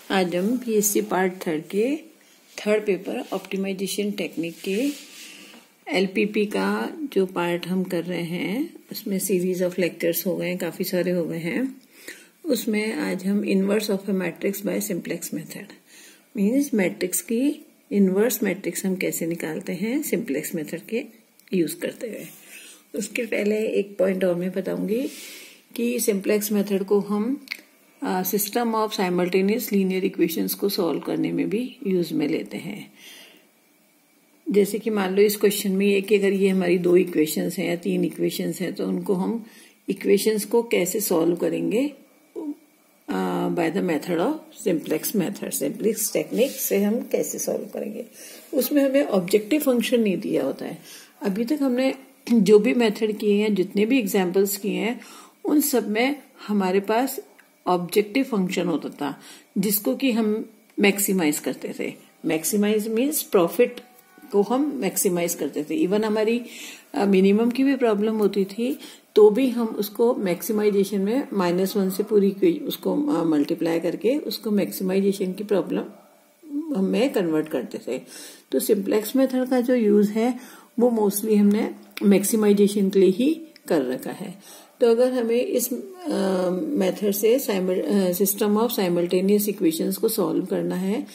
आज हम PSC part 3 के थर्ड पेपर ऑप्टिमाइजेशन टेक्निक के एलपीपी का जो पार्ट हम कर रहे हैं उसमें सीरीज ऑफ लेक्चर्स हो गए, काफी सारे हो गए हैं। उसमें आज हम inverse of A matrix bye simplex method, means matrix की इनवर्स मैट्रिक्स हम कैसे निकालते हैं सिंप्लेक्स मेथड के यूज करते हुए। उसके पहले एक पॉइंट और मैं बताऊंगी कि सिंप्लेक्स मेथड को हम system of simultaneous linear equations को सॉल्व करने में भी यूज में लेते हैं। जैसे कि मान लो इस क्वेश्चन में ये कि अगर ये हमारी 2 इक्वेशंस हैं या 3 इक्वेशंस हैं तो उनको हम इक्वेशंस को कैसे सॉल्व करेंगे by the method of simplex method, simplex technique से हम कैसे सॉल्व करेंगे। उसमें हमें ऑब्जेक्टिव फंक्शन नहीं दिया होता है। अभी तक हमने जो भी मेथड किए हैं, जितने भी एग्जाम्पल्स किए हैं, उन सब में हमारे पास ऑब्जेक्टिव फंक्शन होता था जिसको कि हम मैक्सिमाइज करते थे। मैक्सिमाइज मीन्स प्रॉफिट को हम मैक्सिमाइज करते थे। इवन हमारी मिनिमम की भी प्रॉब्लम होती थी तो भी हम उसको मैक्सिमाइजेशन में -1 से पूरी उसको मल्टीप्लाई करके उसको मैक्सिमाइजेशन की प्रॉब्लम हमें कन्वर्ट करते थे। तो सिंप्लेक्स मेथड का जो यूज है वो मोस्टली हमने मैक्सिमाइजेशन के लिए ही कर रखा है। तो अगर हमें इस मेथड से सिस्टम ऑफ साइमल्टेनियस इक्वेशंस को सॉल्व करना है,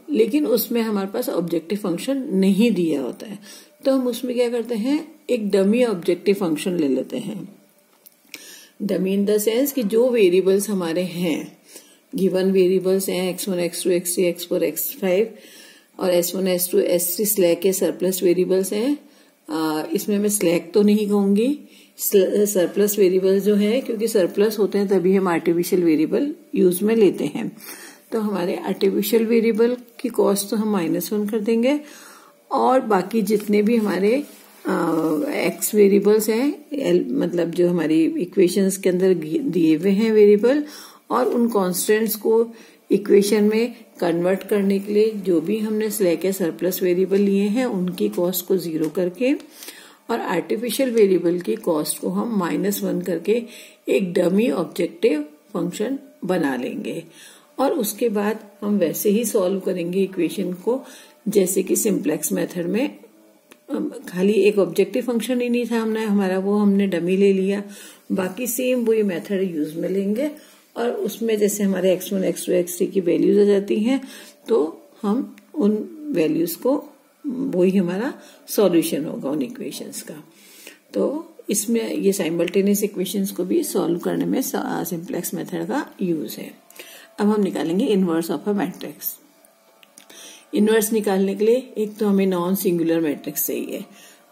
लेकिन उसमें हमारे पास ऑब्जेक्टिव फंक्शन नहीं दिया होता है, तो हम उसमें क्या करते हैं, एक डमी ऑब्जेक्टिव फंक्शन ले लेते हैं। डमी इन द सेंस कि जो वेरिएबल्स हमारे हैं, गिवन वेरिएबल्स हैं x1, x2, x3, x4, x5 और s1, s2, s3 स्लैक के सरप्लस वेरिएबल्स हैं। इसमें मैं स्लैक तो नहीं कहूंगी, सरप्लस वेरिएबल जो है, क्योंकि सरप्लस होते हैं तभी हम आर्टिफिशियल वेरिएबल यूज में लेते हैं। तो हमारे आर्टिफिशियल वेरिएबल की कॉस्ट तो हम -1 कर देंगे और बाकी जितने भी हमारे एक्स वेरिएबल्स हैं, मतलब जो हमारी इक्वेशंस के अंदर दिए हुए हैं वेरिएबल, और उन कॉन्स्टेंट्स को इक्वेशन में कन्वर्ट करने के लिए जो भी हमने स्लैक या सरप्लस वेरिएबल लिए हैं उनकी कॉस्ट को 0 करके और आर्टिफिशियल वेरिएबल की कॉस्ट को हम -1 करके एक डमी ऑब्जेक्टिव फंक्शन बना लेंगे। और उसके बाद हम वैसे ही सॉल्व करेंगे इक्वेशन को जैसे कि सिंप्लेक्स मेथड में खाली एक ऑब्जेक्टिव फंक्शन ही नहीं था हमने डमी ले लिया, बाकी सेम वही मेथड यूज में लेंगे और उसमें जैसे हमारे x1, x2, x3 की वैल्यूज आ जाती हैं तो हम उन वैल्यूज को, वही हमारा सॉल्यूशन होगा उन इक्वेशंस का। तो इसमें ये साइमल्टेनियस इक्वेशंस को भी सॉल्व करने में सिंप्लेक्स मेथड का यूज है। अब हम निकालेंगे inverse of a matrix. Inverse निकालने के लिए एक तो हमें नॉन सिंगुलर मैट्रिक्स चाहिए,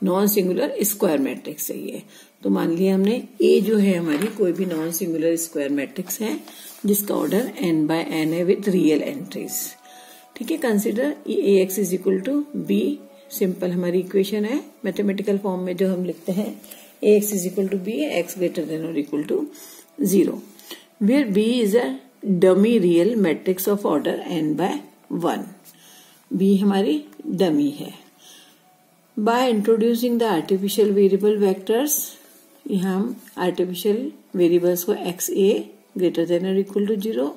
नॉन सिंगुलर स्क्वायर मैट्रिक्स चाहिए। तो मान लिया हमने ए जो है हमारी कोई भी नॉन सिंगुलर स्क्वायर मैट्रिक्स है जिसका ऑर्डर n/n है विद रियल एंट्रीज। ठीक है, consider ax is equal to B, simple हमारी इक्वेशन है मैथमेटिकल फॉर्म में जो हम लिखते हैं ax is equal to B, x greater than और equal to 0, where b is a dummy real matrix of order n/1। b हमारी dummy है। By introducing the artificial variable vectors, यहाँ हम आर्टिफिशियल वेरिएबल्स को xa ग्रेटर देन और equal to 0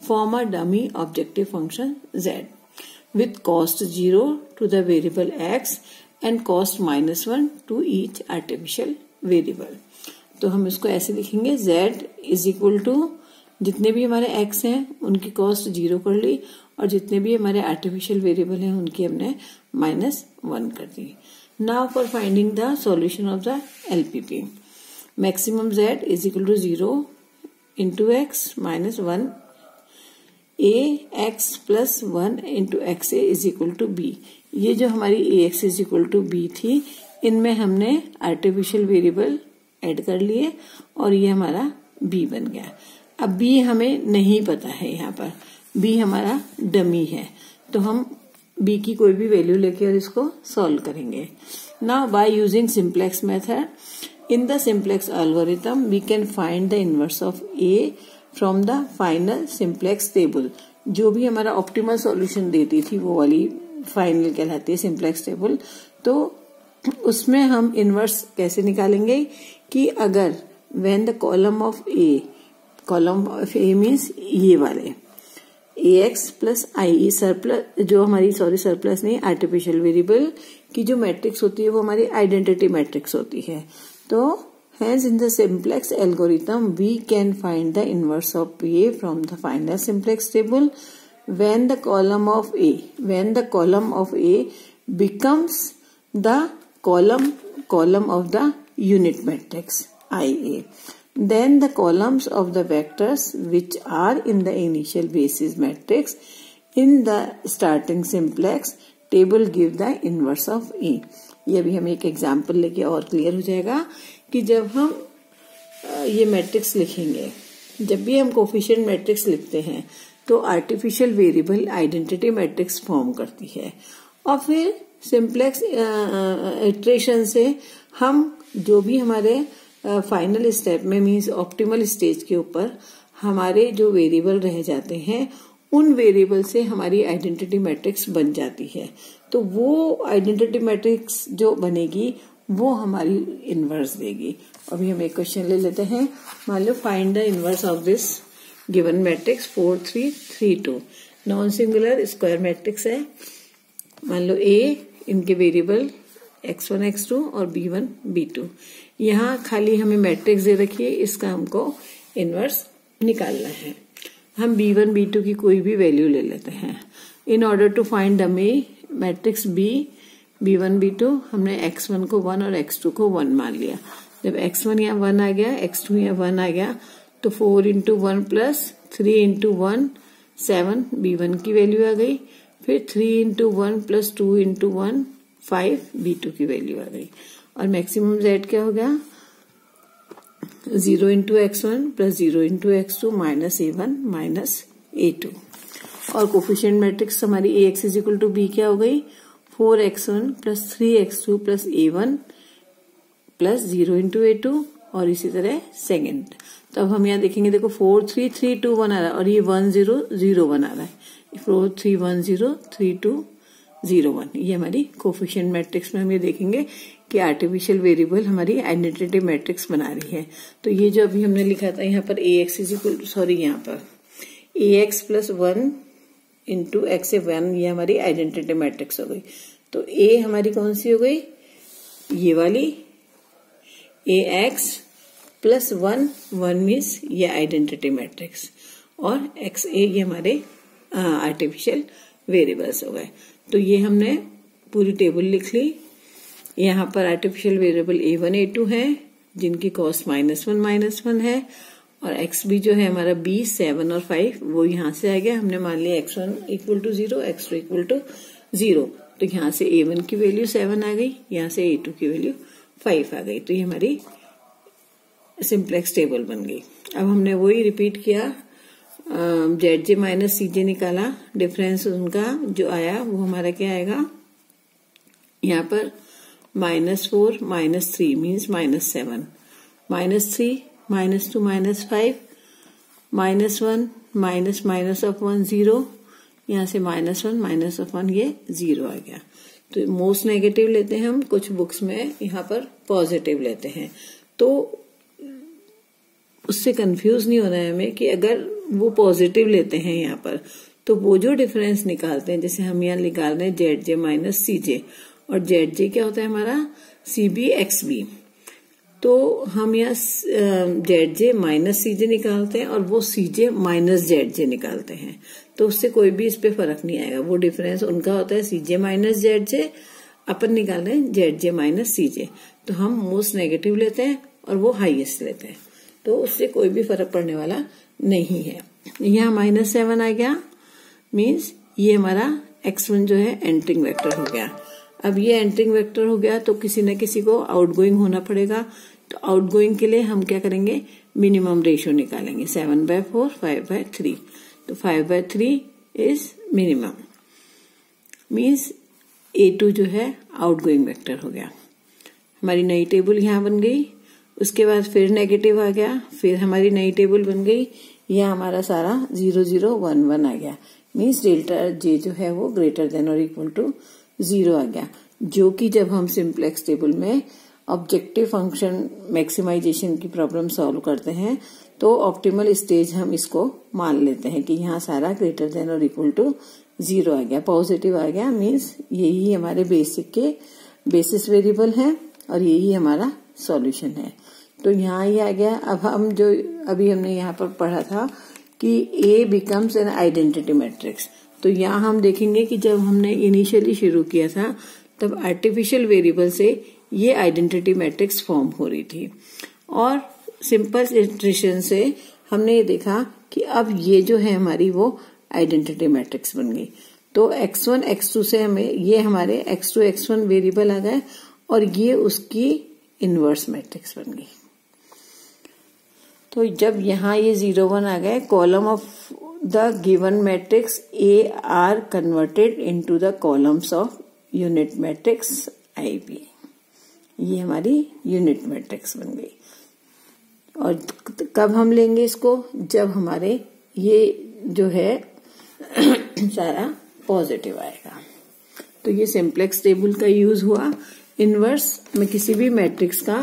form a dummy objective function z with cost 0 to the variable x and cost -1 to each artificial variable। तो हम इसको ऐसे लिखेंगे, z is equal to जितने भी हमारे x हैं उनकी कॉस्ट 0 कर ली और जितने भी हमारे आर्टिफिशियल वेरिएबल हैं उनकी हमने -1 कर दी। Now for finding the solution of the LPP, maximum z is equal to 0 into x -1 ax plus 1 into X is equal to B. ये जो हमारी ax is equal to B थी, इनमें हमने आर्टिफिशियल वेरिएबल ऐड कर लिए और ये हमारा b बन गया। अब b हमें नहीं पता है, यहाँ पर b हमारा डमी है, तो हम b की कोई भी वैल्यू लेके और इसको सॉल्व करेंगे। Now by using simplex method in the simplex algorithm we can find the inverse of a from the final simplex table. जो भी हमारा ऑप्टिमल सॉल्यूशन देती थी वो वाली फाइनल कहलाती है सिंप्लेक्स टेबल। तो उसमें हम इनवर्स कैसे निकालेंगे कि अगर when the column of A means ये वाले AX प्लस IE सरप्लस, जो हमारी सरप्लस नहीं, आर्टिफिशियल वेरिएबल की जो मैट्रिक्स होती है वो हमारी आइडेंटिटी मैट्रिक्स होती है। तो hence in the simplex algorithm we can find the inverse of A from the final simplex table when the column of A becomes the column of the unit matrix IA. Then the columns of the vectors which are in the initial basis matrix in the starting simplex table give the inverse of A. ये भी हम एक example लेके और clear हो जाएगा कि जब हम ये मैट्रिक्स लिखेंगे, जब भी हम कोफिशिएंट मैट्रिक्स लिखते हैं तो artificial variable identity matrix form करती है और फिर सिंप्लेक्स इटरेशन से हम जो भी हमारे फाइनल स्टेप में मीन्स ऑप्टिमल स्टेज के ऊपर हमारे जो वेरिएबल रह जाते हैं उन वेरिएबल से हमारी आइडेंटिटी मैट्रिक्स बन जाती है। तो वो आइडेंटिटी मैट्रिक्स जो बनेगी वो हमारी इनवर्स देगी। अभी हम एक क्वेश्चन ले लेते हैं। मान लो find the inverse of this given matrix 4 3 3 2 non singular square matrix है। मान लो A इनके वेरिएबल x1 x2 और b1 b2। यहाँ खाली हमें मैट्रिक्स दे रखी है, इसका हमको इनवर्स निकालना है। हम b1 b2 की कोई भी वैल्यू ले लेते हैं। In order to find dummy matrix b1 b2 हमने x1 को 1 और x2 को 1 मान लिया। जब x1 यहाँ 1 आ गया, x2 यहाँ 1 आ गया तो 4 इंटू 1 प्लस 3 इंटू 1 7 b1 की वैल्यू आ गई। फिर 3 इंटू 1 प्लस 2 इंटू 1 5 b2 की वैल्यू आ गई। और मैक्सिमम z क्या हो गया 0 into x1 plus 0 into x2 minus a1 minus a2। और कोफिशिएंट मैट्रिक्स हमारी ax is equal to b क्या हो गई 4x1 plus 3x2 plus a1 plus 0 into a2 और इसी तरह सेकेंड। तो अब हम यहाँ देखेंगे, देखो 4 3 3 2 1 आ रहा है और ये 1 0 0 1 आ रहा है। 4 3 1 0 3 2 0 1 ये हमारी कोफिशिएंट मैट्रिक्स में हम ये देखेंगे कि आर्टिफिशियल वेरिएबल हमारी आइडेंटिटी मैट्रिक्स बना रही है। तो ये जो अभी हमने लिखा था यहाँ पर ax इज इक्वल यहाँ पर ax प्लस 1 इंटू एक्स 1 ये हमारी आइडेंटिटी मैट्रिक्स हो गई। तो a हमारी कौन सी हो गई ये वाली ax प्लस 1 मीन्स ये आइडेंटिटी मैट्रिक्स और xa ये हमारे आर्टिफिशियल वेरिएबल्स हो गए। तो ये हमने पूरी टेबल लिख ली। यहाँ पर आर्टिफिशियल वेरिएबल a1 a2 है जिनकी कॉस्ट -1 है और x भी जो है हमारा b 7 और 5 वो यहाँ से आ गया। हमने मान लिया x1 equal to 0 x2 equal to 0। तो यहाँ से a1 की वैल्यू 7 आ गई, यहाँ से a2 की वैल्यू 5 आ गई। तो ये हमारी सिंप्लेक्स टेबल बन गई। अब हमने वही रिपीट किया, ZJ माइनस CJ निकाला, डिफरेंस उनका जो आया वो हमारा क्या आएगा यहाँ पर -4 -3 मीन्स -7 -3 -2 -5 -1 माइनस ऑफ 1 0 यहाँ से -1 माइनस ऑफ 1 ये 0 आ गया। तो मोस्ट नेगेटिव लेते हैं हम, कुछ बुक्स में यहाँ पर पॉजिटिव लेते हैं। तो उससे कंफ्यूज नहीं होना है हमें कि अगर वो पॉजिटिव लेते हैं यहाँ पर तो वो जो डिफरेंस निकालते हैं, जैसे हम यहाँ निकाल रहे हैं ZJ माइनस CJ और ZJ क्या होता है हमारा CB XB। तो हम यहाँ ZJ माइनस CJ निकालते हैं और वो CJ माइनस ZJ निकालते हैं। तो उससे कोई भी इस पे फर्क नहीं आएगा, वो डिफरेंस उनका होता है CJ माइनस ZJ, अपन निकाल रहे हैं ZJ माइनस CJ। तो हम मोस्ट नेगेटिव लेते हैं और वो हाईएस्ट लेते हैं, तो उससे कोई भी फर्क पड़ने वाला नहीं है। यहाँ -7 आ गया मीन्स ये हमारा x1 जो है एंटरिंग वेक्टर हो गया। अब ये एंटरिंग वेक्टर हो गया तो किसी न किसी को आउटगोइंग होना पड़ेगा। तो आउटगोइंग के लिए हम क्या करेंगे, मिनिमम रेशियो निकालेंगे 7/4 5/3। तो 5/3 इज मिनिमम मीन्स A2 जो है आउटगोइंग वेक्टर हो गया। हमारी नई टेबल यहाँ बन गई। उसके बाद फिर नेगेटिव आ गया, फिर हमारी नई टेबल बन गई। यह हमारा सारा 0 0 1 1 आ गया मीन्स डेल्टा J जो है वो ग्रेटर देन और इक्वल टू 0 आ गया, जो कि जब हम सिंप्लेक्स टेबल में ऑब्जेक्टिव फंक्शन मैक्सिमाइजेशन की प्रॉब्लम सॉल्व करते हैं तो ऑप्टिमल स्टेज हम इसको मान लेते हैं कि यहाँ सारा ग्रेटर देन और इक्वल टू 0 आ गया, पॉजिटिव आ गया, मीन्स यही हमारे बेसिक के बेसिस वेरिएबल है और यही हमारा सॉल्यूशन है। तो यहाँ ये आ गया। अब हम जो अभी हमने यहाँ पर पढ़ा था कि A becomes an identity matrix, तो यहाँ हम देखेंगे कि जब हमने इनिशियली शुरू किया था तब आर्टिफिशियल वेरिएबल से ये आइडेंटिटी मैट्रिक्स फॉर्म हो रही थी और सिंपल इटरेशन से हमने ये देखा कि अब ये जो है हमारी वो आइडेंटिटी मैट्रिक्स बन गई। तो x1 x2 से हमें ये हमारे x2 x1 वेरिएबल आ गए और ये उसकी इनवर्स मैट्रिक्स बन गई। तो जब यहाँ ये 0 1 आ गए, column of the given matrix A are converted into the columns of unit matrix IB। ये हमारी यूनिट मैट्रिक्स बन गई। और कब हम लेंगे इसको? जब हमारे ये जो है सारा पॉजिटिव आएगा। तो ये सिंप्लेक्स टेबल का यूज हुआ इनवर्स में किसी भी मैट्रिक्स का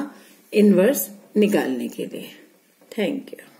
इनवर्स निकालने के लिए। Thank you.